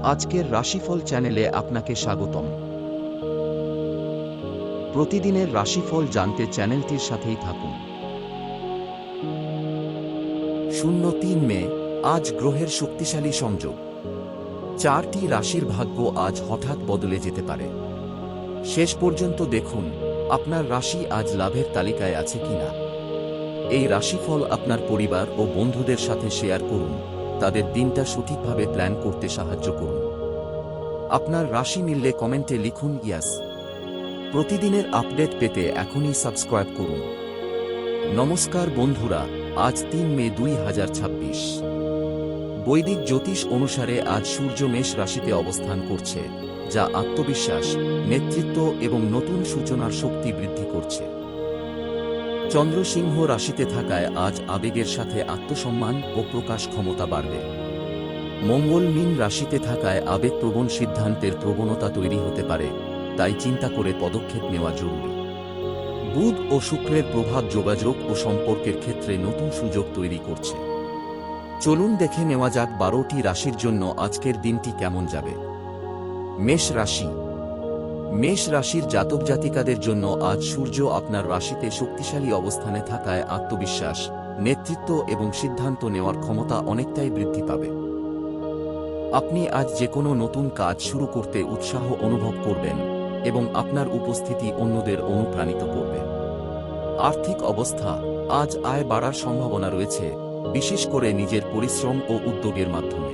আজকের রাশিফল চ্যানেলে আপনাকে স্বাগতম। প্রতিদিনের রাশিফল জানতে চ্যানেলটির সাথেই থাকুন। 03 মে, আজ গ্রহের শক্তিশালী সংযোগ। 4টি রাশির ভাগ্য আজ হঠাৎ বদলে যেতে পারে। শেষ পর্যন্ত দেখুন আপনার রাশি আজ লাভের তালিকায় আছে কিনা। এই রাশিফল আপনার পরিবার ও বন্ধুদের সাথে শেয়ার করুন, তাদের দিনটা সঠিকভাবে প্ল্যান করতে সাহায্য করুন। আপনার রাশি মিললে কমেন্টে লিখুন ইয়াস। প্রতিদিনের আপডেট পেতে এখনই সাবস্ক্রাইব করুন। নমস্কার বন্ধুরা, আজ 3 মে 2026। বৈদিক জ্যোতিষ অনুসারে আজ সূর্য মেষ রাশিতে অবস্থান করছে, যা আত্মবিশ্বাস, নেতৃত্ব এবং নতুন সূচনার শক্তি বৃদ্ধি করছে। চন্দ্র সিংহ রাশিতে থাকায় আজ আবেগের সাথে আত্মসম্মান ও প্রকাশ ক্ষমতা বাড়বে। মঙ্গল মীন রাশিতে থাকায় আবেগপ্রবণ সিদ্ধান্তের প্রবণতা তৈরি হতে পারে, তাই চিন্তা করে পদক্ষেপ নেওয়া জরুরি। বুধ ও শুক্রের প্রভাব যোগাযোগ ও সম্পর্কের ক্ষেত্রে নতুন সুযোগ তৈরি করছে। চলুন দেখে নেওয়া যাক 12টি রাশির জন্য আজকের দিনটি কেমন যাবে। মেষ রাশি। মেষ রাশির জাতক জাতিকাদের জন্য আজ সূর্য আপনার রাশিতে শক্তিশালী অবস্থানে থাকায় আত্মবিশ্বাস, নেতৃত্ব এবং সিদ্ধান্ত নেওয়ার ক্ষমতা অনেকটাই বৃদ্ধি পাবে। আপনি আজ যে কোনো নতুন কাজ শুরু করতে উৎসাহ অনুভব করবেন এবং আপনার উপস্থিতি অন্যদের অনুপ্রাণিত করবে। আর্থিক অবস্থা, আজ আয় বাড়ার সম্ভাবনা রয়েছে, বিশেষ করে নিজের পরিশ্রম ও উদ্যোগের মাধ্যমে।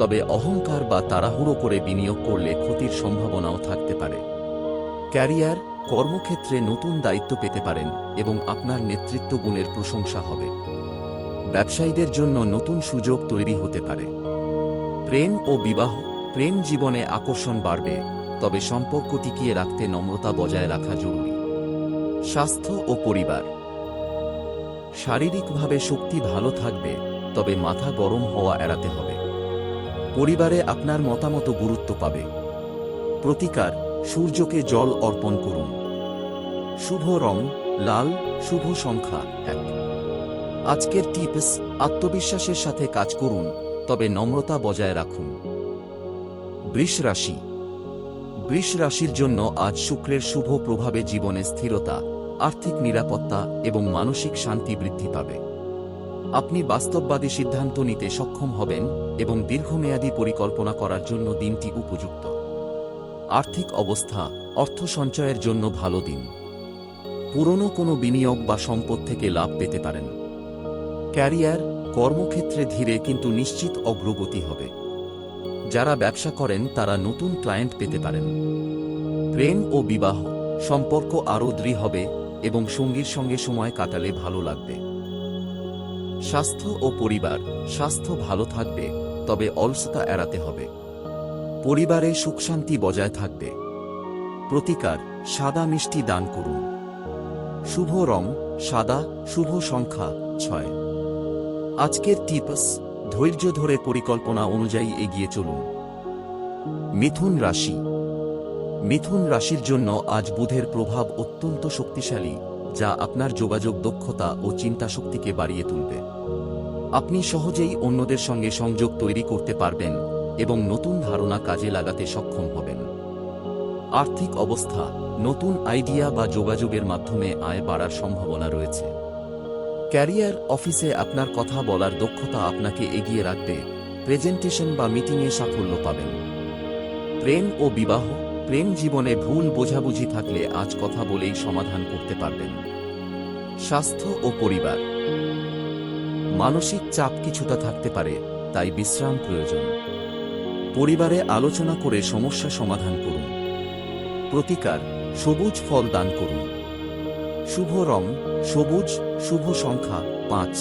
তবে অহংকার বা তাড়াহুড়ো করে বিনিয়োগ করলে ক্ষতির সম্ভাবনাও থাকতে পারে। ক্যারিয়ার, কর্মক্ষেত্রে নতুন দায়িত্ব পেতে পারেন এবং আপনার নেতৃত্ব গুণের প্রশংসা হবে। ব্যবসায়ীদের জন্য নতুন সুযোগ তৈরি হতে পারে। প্রেম ও বিবাহ, প্রেম জীবনে আকর্ষণ বাড়বে, তবে সম্পর্ক টিকিয়ে রাখতে নম্রতা বজায় রাখা জরুরি। স্বাস্থ্য ও পরিবার, শারীরিকভাবে শক্তি ভালো থাকবে, তবে মাথা গরম হওয়া এড়াতে হবে। পরিবারে আপনার মতামত গুরুত্ব পাবে। প্রতিকার, সূর্যকে জল অর্পণ করুন। শুভ রং লাল, শুভ সংখ্যা 1। আজকের টিপস, আত্মবিশ্বাসের সাথে কাজ করুন, তবে নম্রতা বজায় রাখুন। বৃষ রাশি। বৃষ রাশির জন্য আজ শুক্রের শুভ প্রভাবে জীবনে স্থিরতা, আর্থিক নিরাপত্তা এবং মানসিক শান্তি বৃদ্ধি পাবে। আপনি বাস্তববাদী সিদ্ধান্ত নিতে সক্ষম হবেন এবং দীর্ঘমেয়াদী পরিকল্পনা করার জন্য দিনটি উপযুক্ত। আর্থিক অবস্থা, অর্থ সঞ্চয়ের জন্য ভালো দিন। পুরনো কোনো বিনিয়োগ বা সম্পদ থেকে লাভ পেতে পারেন। ক্যারিয়ার, কর্মক্ষেত্রে ধীরে কিন্তু নিশ্চিত অগ্রগতি হবে। যারা ব্যবসা করেন তারা নতুন ক্লায়েন্ট পেতে পারেন। প্রেম ও বিবাহ, সম্পর্ক আরও দৃঢ় হবে এবং সঙ্গীর সঙ্গে সময় কাটালে ভালো লাগবে। স্বাস্থ্য ও পরিবার, স্বাস্থ্য ভালো থাকবে, তবে অলসতা এড়াতে হবে। পরিবারে সুখশান্তি বজায় থাকবে। প্রতিকার, সাদা মিষ্টি দান করুন। শুভ রং সাদা, শুভ সংখ্যা 6। আজকের টিপস, ধৈর্য ধরে পরিকল্পনা অনুযায়ী এগিয়ে চলুন। মিথুন রাশি। মিথুন রাশির জন্য আজ বুধের প্রভাব অত্যন্ত শক্তিশালী, যা আপনার যোগাযোগ দক্ষতা ও চিন্তাশক্তিকে বাড়িয়ে তুলবে। আপনি সহজেই অন্যদের সঙ্গে সংযোগ তৈরি করতে পারবেন এবং নতুন ধারণা কাজে লাগাতে সক্ষম হবেন। আর্থিক অবস্থা, নতুন আইডিয়া বা যোগাযোগের মাধ্যমে আয় বাড়ার সম্ভাবনা রয়েছে। ক্যারিয়ার, অফিসে আপনার কথা বলার দক্ষতা আপনাকে এগিয়ে রাখবে, প্রেজেন্টেশন বা মিটিংয়ে সাফল্য পাবেন। প্রেম ও বিবাহ, প্রেম জীবনে ভুল বোঝাবুঝি থাকলে আজ কথা বলেই সমাধান করতে পারবেন। স্বাস্থ্য ও পরিবার, মানসিক চাপ কিছুটা থাকতে পারে, তাই বিশ্রাম প্রয়োজন। পরিবারে আলোচনা করে সমস্যা সমাধান করুন। প্রতিকার, সবুজ ফল দান করুন। শুভ রং সবুজ, শুভ সংখ্যা 5।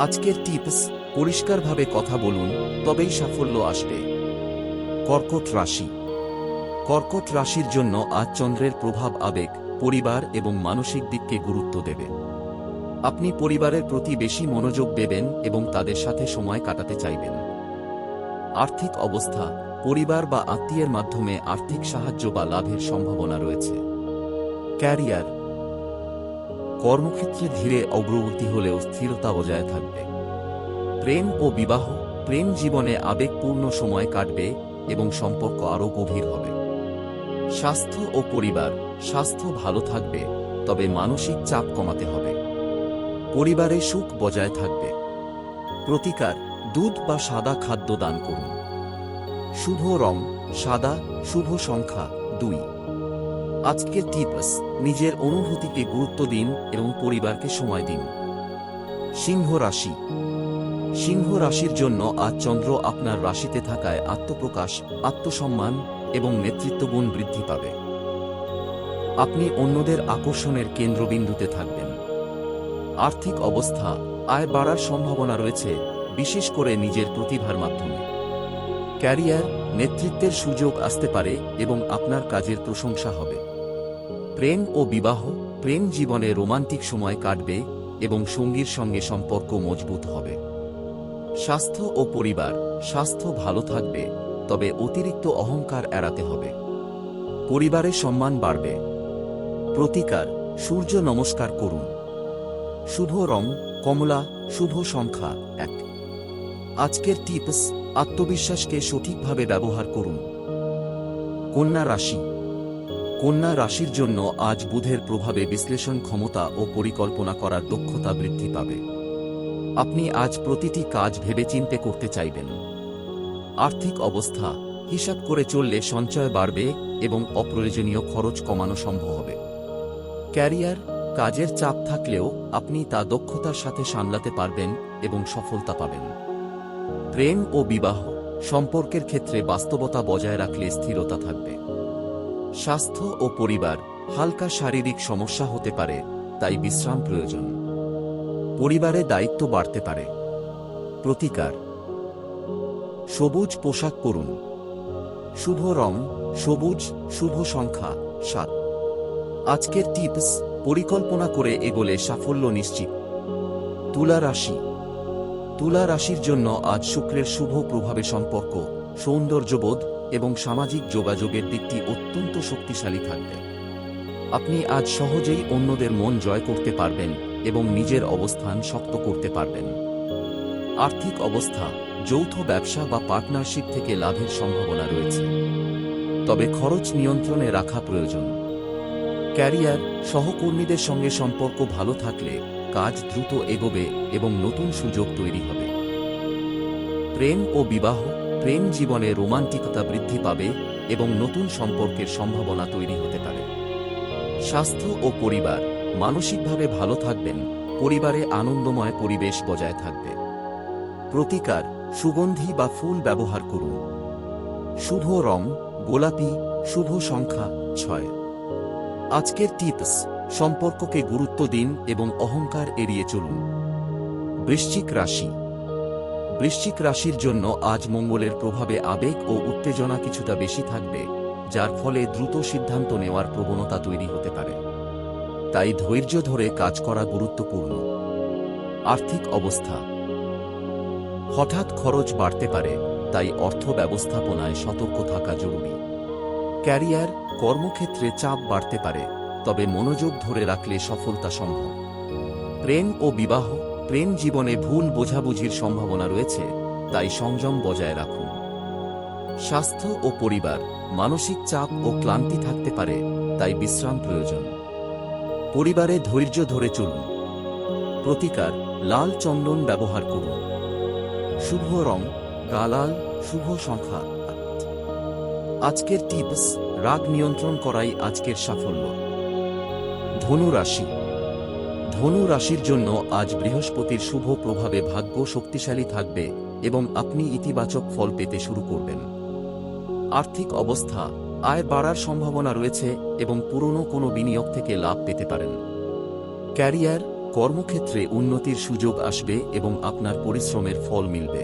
আজকের টিপস, পরিষ্কারভাবে কথা বলুন, তবেই সাফল্য আসবে। কর্কট রাশি। কর্কট রাশির জন্য আজ চন্দ্রের প্রভাব আবেগ, পরিবার এবং মানসিক দিককে গুরুত্ব দেবে। আপনি পরিবারের প্রতি বেশি মনোযোগ দেবেন এবং তাদের সাথে সময় কাটাতে চাইবেন। আর্থিক অবস্থা, পরিবার বা আত্মীয়ের মাধ্যমে আর্থিক সাহায্য বা লাভের সম্ভাবনা রয়েছে। ক্যারিয়ার, কর্মক্ষেত্রে ধীরে অগ্রগতি হলেও স্থিরতা বজায় থাকবে। প্রেম ও বিবাহ, প্রেম জীবনে আবেগপূর্ণ সময় কাটবে এবং সম্পর্ক আরও গভীর হবে। স্বাস্থ্য ও পরিবার। স্বাস্থ্য ভালো থাকবে, তবে মানসিক চাপ কমাতে হবে। পরিবারে সুখ বজায় থাকবে। প্রতিকার: দুধ বা সাদা খাদ্য দান করুন। শুভ রং সাদা, শুভ সংখ্যা 2। আজকের টিপস: নিজের অনুভূতিকে গুরুত্ব দিন এবং পরিবারকে সময় দিন। সিংহ রাশি। সিংহ রাশির জন্য আজ চন্দ্র আপনার রাশিতে থাকায় আত্মপ্রকাশ, আত্মসম্মান এবং নেতৃত্বগুণ বৃদ্ধি পাবে। আপনি অন্যদের আকর্ষণের কেন্দ্রবিন্দুতে থাকবেন। আর্থিক অবস্থা: আয় বাড়ার সম্ভাবনা রয়েছে, বিশেষ করে নিজের প্রতিভার মাধ্যমে। ক্যারিয়ার: নেতৃত্বের সুযোগ আসতে পারে এবং আপনার কাজের প্রশংসা হবে। প্রেম ও বিবাহ: প্রেম জীবনে রোমান্টিক সময় কাটবে এবং সঙ্গীর সঙ্গে সম্পর্ক মজবুত হবে। স্বাস্থ্য ও পরিবার। স্বাস্থ্য ভালো থাকবে, তবে অতিরিক্ত অহংকার এড়াতে হবে। পরিবারে সম্মান বাড়বে। প্রতিকার: সূর্য নমস্কার করুন। শুভ রং কমলা, শুভ সংখ্যা 1। আজকের টিপস: আত্মবিশ্বাসকে সঠিকভাবে ব্যবহার করুন। কন্যা রাশি। কন্যা রাশির জন্য আজ বুধের প্রভাবে বিশ্লেষণ ক্ষমতা ও পরিকল্পনা করার দক্ষতা বৃদ্ধি পাবে। আপনি আজ প্রতিটি কাজ ভেবেচিন্তে করতে চাইবেন। আর্থিক অবস্থা: হিসাব করে চললে সঞ্চয় বাড়বে এবং অপ্রয়োজনীয় খরচ কমানো সম্ভব হবে। ক্যারিয়ার: কাজের চাপ থাকলেও আপনি তা দক্ষতার সাথে সামলাতে পারবেন এবং সফলতা পাবেন। প্রেম ও বিবাহ: সম্পর্কের ক্ষেত্রে বাস্তবতা বজায় রাখলে স্থিরতা থাকবে। স্বাস্থ্য ও পরিবার: হালকা শারীরিক সমস্যা হতে পারে, তাই বিশ্রাম প্রয়োজন। পরিবারে দায়িত্ব বাড়তে পারে। প্রতিকার: সবুজ পোশাক পরুন। শুভ রং সবুজ, শুভ সংখ্যা 7। আজকের টিপস: পরিকল্পনা করে এগোলে সাফল্য নিশ্চিত। তুলা রাশি। তুলা রাশির জন্য আজ শুক্রের শুভ প্রভাবে সম্পর্ক, সৌন্দর্যবোধ এবং সামাজিক যোগাযোগের দিকটি অত্যন্ত শক্তিশালী থাকবে। আপনি আজ সহজেই অন্যদের মন জয় করতে পারবেন এবং নিজের অবস্থান শক্ত করতে পারবেন। আর্থিক অবস্থা: যৌথ ব্যবসা বা পার্টনারশিপ থেকে লাভের সম্ভাবনা রয়েছে, তবে খরচ নিয়ন্ত্রণে রাখা প্রয়োজন। ক্যারিয়ার: সহকর্মীদের সঙ্গে সম্পর্ক ভালো থাকলে কাজ দ্রুত এগোবে এবং নতুন সুযোগ তৈরি হবে। প্রেম ও বিবাহ: প্রেম জীবনে রোমান্টিকতা বৃদ্ধি পাবে এবং নতুন সম্পর্কের সম্ভাবনা তৈরি হতে পারে। স্বাস্থ্য ও পরিবার: মানসিকভাবে ভালো থাকবেন, পরিবারে আনন্দময় পরিবেশ বজায় থাকবে। প্রতিকার: সুগন্ধি বা ফুল ব্যবহার করুন। শুভ রং গোলাপি, শুভ সংখ্যা 6। আজকের টিপস: সম্পর্ককে গুরুত্ব দিন এবং অহংকার এড়িয়ে চলুন। বৃশ্চিক রাশি। বৃশ্চিক রাশির জন্য আজ মঙ্গলের প্রভাবে আবেগ ও উত্তেজনা কিছুটা বেশি থাকবে, যার ফলে দ্রুত সিদ্ধান্ত নেওয়ার প্রবণতা তৈরি হতে পারে। তাই ধৈর্য ধরে কাজ করা গুরুত্বপূর্ণ। আর্থিক অবস্থা: হঠাৎ খরচ বাড়তে পারে, তাই অর্থ ব্যবস্থাপনায় সতর্ক থাকা জরুরি। ক্যারিয়ার: কর্মক্ষেত্রে চাপ বাড়তে পারে, তবে মনোযোগ ধরে রাখলে সফলতা সম্ভব। প্রেম ও বিবাহ: প্রেম জীবনে ভুল বোঝাবুঝির সম্ভাবনা রয়েছে, তাই সংযম বজায় রাখুন। স্বাস্থ্য ও পরিবার: মানসিক চাপ ও ক্লান্তি থাকতে পারে, তাই বিশ্রাম প্রয়োজন। পরিবারে ধৈর্য ধরে চলুন। প্রতিকার: লাল চন্দন ব্যবহার করুন। শুভ রং গালাল, শুভ সংখ্যা 8। আজকের টিপস: রাগ নিয়ন্ত্রণ করাই আজকের সাফল্য। ধনু রাশি। ধনু রাশির জন্য আজ বৃহস্পতির শুভ প্রভাবে ভাগ্য শক্তিশালী থাকবে এবং আপনি ইতিবাচক ফল পেতে শুরু করবেন। আর্থিক অবস্থা: আয় বাড়ার সম্ভাবনা রয়েছে এবং পুরনো কোনো বিনিয়োগ থেকে লাভ পেতে পারেন। ক্যারিয়ার: কর্মক্ষেত্রে উন্নতির সুযোগ আসবে এবং আপনার পরিশ্রমের ফল মিলবে।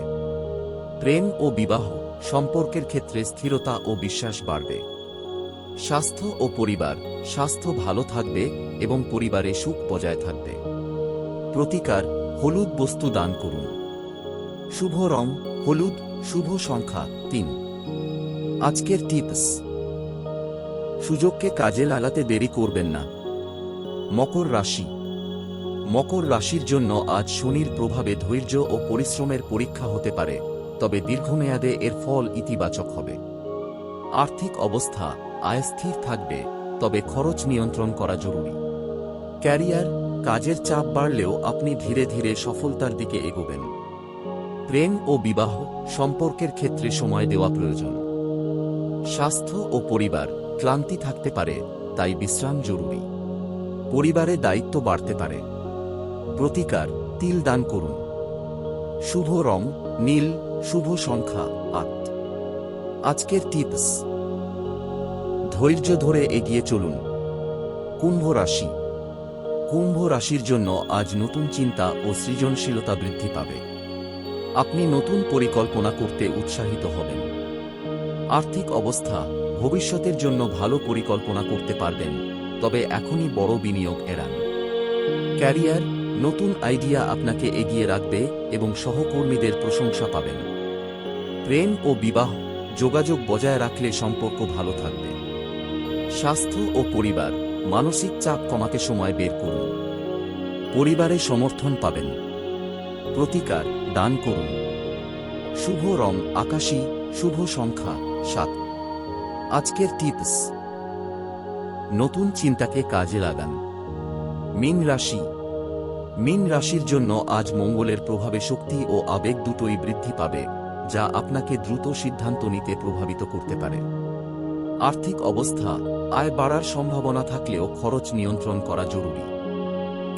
প্রেম ও বিবাহ: সম্পর্কের ক্ষেত্রে স্থিরতা ও বিশ্বাস বাড়বে। স্বাস্থ্য ও পরিবার: স্বাস্থ্য ভালো থাকবে এবং পরিবারে সুখ বজায় থাকবে। প্রতিকার: হলুদ বস্তু দান করুন। শুভ রং হলুদ, শুভ সংখ্যা 3। আজকের টিপস: সুযোগকে কাজে লাগাতে দেরি করবেন না। মকর রাশি। মকর রাশির জন্য আজ শনির প্রভাবে ধৈর্য ও পরিশ্রমের পরীক্ষা হতে পারে, তবে দীর্ঘমেয়াদে এর ফল ইতিবাচক হবে। আর্থিক অবস্থা, আয় স্থির থাকবে, তবে খরচ নিয়ন্ত্রণ করা জরুরি। ক্যারিয়ার, কাজের চাপ বাড়লেও আপনি ধীরে ধীরে সফলতার দিকে এগোবেন। প্রেম ও বিবাহ, সম্পর্কের ক্ষেত্রে সময় দেওয়া প্রয়োজন। স্বাস্থ্য ও পরিবার, ক্লান্তি থাকতে পারে, তাই বিশ্রাম জরুরি। পরিবারে দায়িত্ব বাড়তে পারে। প্রতিকার, তিল দান করুন। শুভ রং নীল, শুভ সংখ্যা 8। আজকের টিপস: ধৈর্য ধরে এগিয়ে চলুন। কুম্ভ রাশি। কুম্ভ রাশির জন্য আজ নতুন চিন্তা ও সৃজনশীলতা বৃদ্ধি পাবে। আপনি নতুন পরিকল্পনা করতে উৎসাহিত হবেন। আর্থিক অবস্থা, ভবিষ্যতের জন্য ভালো পরিকল্পনা করতে পারবেন, তবে এখনই বড় বিনিয়োগ এড়ান। ক্যারিয়ার, নতুন আইডিয়া আপনাকে এগিয়ে রাখবে এবং সহকর্মীদের প্রশংসা পাবেন। প্রেম ও বিবাহ, যোগাযোগ বজায় রাখলে সম্পর্ক ভালো থাকবে। স্বাস্থ্য ও পরিবার, মানসিক চাপ কমাতে সময় বের করুন। পরিবারে সমর্থন পাবেন। প্রতিকার, দান করুন। শুভ রং আকাশী, শুভ সংখ্যা 7। আজকের টিপস: নতুন চিন্তাকে কাজে লাগান। মীন রাশি। মীন রাশির জন্য আজ মঙ্গলের প্রভাবে শক্তি ও আবেগ দুটোই বৃদ্ধি পাবে, যা আপনাকে দ্রুত সিদ্ধান্ত নিতে প্রভাবিত করতে পারে। আর্থিক অবস্থা, আয় বাড়ার সম্ভাবনা থাকলেও খরচ নিয়ন্ত্রণ করা জরুরি।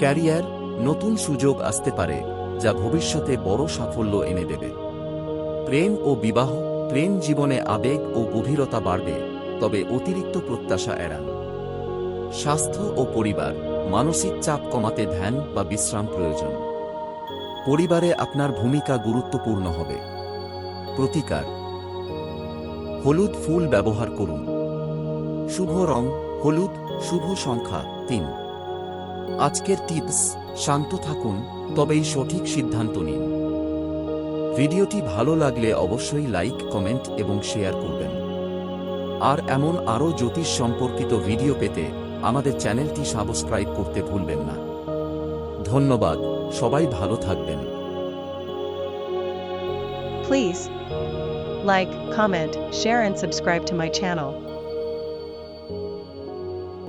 ক্যারিয়ার, নতুন সুযোগ আসতে পারে, যা ভবিষ্যতে বড় সাফল্য এনে দেবে। প্রেম ও বিবাহ, প্রেম জীবনে আবেগ ও গভীরতা বাড়বে, তবে অতিরিক্ত প্রত্যাশা এড়ান। স্বাস্থ্য ও পরিবার, মানসিক চাপ কমাতে ধ্যান বা বিশ্রাম প্রয়োজন। পরিবারে আপনার ভূমিকা গুরুত্বপূর্ণ হবে। প্রতিকার, হলুদ ফুল ব্যবহার করুন। শুভ রং হলুদ, শুভ সংখ্যা 3। আজকের টিপস: শান্ত থাকুন, তবেই সঠিক সিদ্ধান্ত নিন। ভিডিওটি ভালো লাগলে অবশ্যই লাইক, কমেন্ট এবং শেয়ার করবেন। আর এমন আরও জ্যোতিষ সম্পর্কিত ভিডিও পেতে আমাদের চ্যানেলটি সাবস্ক্রাইব করতে ভুলবেন না। ধন্যবাদ, সবাই ভালো থাকবেন। Please like, comment, share and subscribe to my channel.